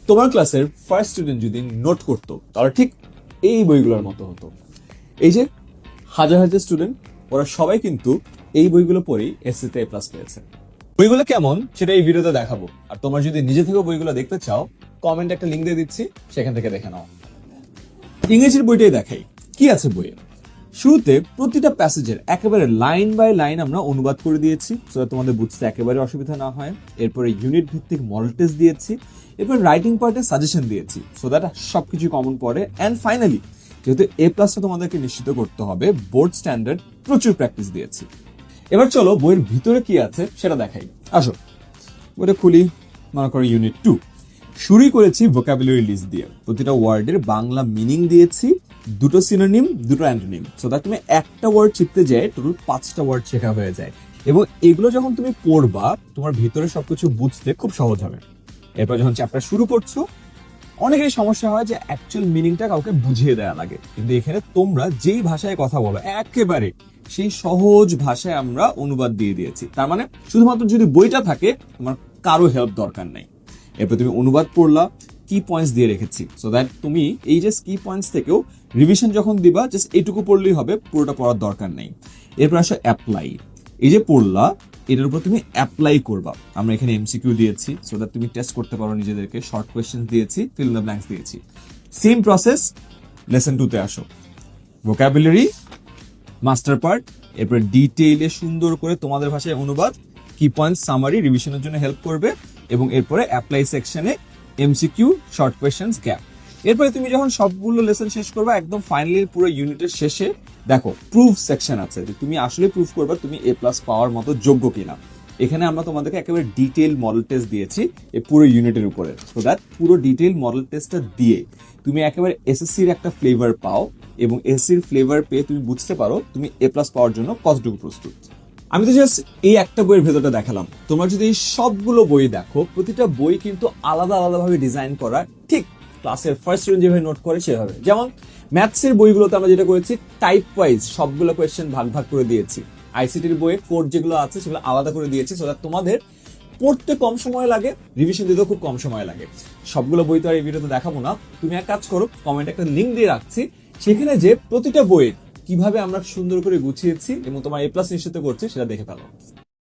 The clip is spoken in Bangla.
তোমার ক্লাসের ফার্স্ট স্টুডেন্ট যদি নোট করতো তাহলে ঠিক এই বইগুলোর মতো হতো। এই যে হাজার হাজার স্টুডেন্ট, ওরা সবাই কিন্তু এই বইগুলো পড়েই এসএসসিতে A+ পেয়েছে। বইগুলো কেমন সেটা এই ভিডিওতে দেখাবো, আর তোমার যদি নিজে থেকে বইগুলো দেখতে চাও কমেন্টে একটা লিঙ্ক দিয়ে দিচ্ছি, সেখান থেকে দেখে নাও। ইংরেজির বইটাই দেখাই কি আছে বইয়ে। শুরুতে প্রতিটা প্যাসেজের একেবারে লাইন বাই লাইন আমরা অনুবাদ করে দিয়েছি, সো তোমাদের বুঝতে একেবারে অসুবিধা না হয়। এরপরে ইউনিট ভিত্তিক মডেল টেস্ট দিয়েছি, এরপর রাইটিং পার্টে সাজেশন দিয়েছি, সো দ্যাট সবকিছু কমন পড়ে। অ্যান্ড ফাইনালি যেহেতু A+ তোমাদেরকে নিশ্চিত করতে হবে, বোর্ড স্ট্যান্ডার্ড প্রচুর প্র্যাকটিস দিয়েছি। এবার চলো বইয়ের ভিতরে কি আছে সেটা দেখাই। আসো বইটা খুলি, মনে করো ইউনিট 2। শুরুই করেছি ভোকাবুলারি লিস্ট দিয়ে, প্রতিটা ওয়ার্ডের বাংলা মিনিং দিয়েছি, দুটো সিনোনিম দুটো অ্যান্টোনিম, সো দ্যাট তুমি একটা ওয়ার্ড শিখতে যায় টোটাল 5টা ওয়ার্ড শেখা হয়ে যায়। এবং এগুলো যখন তুমি পড়বা তোমার ভিতরে সবকিছু বুঝতে খুব সহজ হবে। এরপর যখন চ্যাপ্টার শুরু করছো অনেকেরই সমস্যা হয় যে অ্যাকচুয়াল মিনিংটা কাউকে বুঝিয়ে দেওয়া লাগে, কিন্তু এখানে তোমরা যেই ভাষায় কথা বলো একেবারে সেই সহজ ভাষায় আমরা অনুবাদ দিয়ে দিয়েছি। তার মানে শুধুমাত্র যদি বইটা থাকে তোমার কারো হেল্প দরকার নাই। এরপর তুমি অনুবাদ পড়লা, কি পয়েন্টস দিয়ে রেখেছি, সো দ্যাট তুমি এই যে কি পয়েন্টস থেকেও রিভিশন যখন দিবা জাস্ট এইটুকু পড়লেই হবে, পুরোটা পড়ার দরকার নেই। এরপর আসো অ্যাপ্লাই। এই যে পড়লা এটার উপর তুমি অ্যাপ্লাই করবা। আমরা এখানে এমসিকিউ দিয়েছি, সো দ্যাট তুমি টেস্ট করতে পারো নিজেদেরকে, শর্ট কোয়েশ্চেন দিয়েছি, ফিল ইন দ্য ব্ল্যাঙ্কস দিয়েছি। সেম প্রসেস লেসন 2-তে আসো, ভোকাবুলারি মাস্টার পার্ট, এরপর ডিটেইলে সুন্দর করে তোমাদের ভাষায় অনুবাদ, কি পয়েন্ট সামারি রিভিশনের জন্য হেল্প করবে, এবং এরপরে অ্যাপ্লাই সেকশনে এমসিকিউ, শর্ট কোয়েশ্চেন্স, গ্যাপ। এরপরে তুমি যখন সবগুলো লেসন শেষ করবা একদম ফাইনালি পুরো ইউনিটের শেষে দেখো প্রুফ সেকশন আছে, যে তুমি আসলে প্রুফ করবা তুমি A+ পাওয়ার মতো যোগ্য কিনা। এখানে আমরা তোমাদেরকে একেবারে ডিটেইল মডেল টেস্ট দিয়েছি এই পুরো ইউনিটের উপরে, সো দ্যাট পুরো ডিটেইল মডেল টেস্টটা দিয়ে তুমি একেবারে এসএসসির একটা ফ্লেভার পাও, এবং এসএসসির ফ্লেভার পেয়ে তুমি বুঝতে পারো তুমি A+ পাওয়ার জন্য কতটুকু প্রস্তুত। আমি তো জাস্ট এই একটা বইয়ের ভেতরটা দেখালাম, তোমরা যদি এই সবগুলো বই দেখো প্রতিটা বই কিন্তু আলাদা আলাদা ভাবে ডিজাইন করা, ঠিক ক্লাসের ফার্স্ট স্টুডেন্ট যেভাবে নোট করে সেভাবে। যেমন ম্যাথসের বইগুলোতে আমরা যেটা করেছি টাইপ ওয়াইজ সবগুলো কোয়েশ্চেন ভাগ ভাগ করে দিয়েছি, আইসিটির বইয়ে কোড যেগুলো আছে সেগুলো আলাদা করে দিয়েছি, সো দ্যাট তোমাদের পড়তে কম সময় লাগে, রিভিশন দিতেও খুব কম সময় লাগে। সবগুলো বই তো আর এই ভিডিওতে দেখাবো না, তুমি এক কাজ করো, কমেন্টে একটা লিঙ্ক দিয়ে রাখছি, সেখানে যে প্রতিটা বইয়ের কিভাবে আমরা সুন্দর করে গুছিয়েছি এবং তোমার A+ নিশ্চিত করছি সেটা দেখে ফেলো।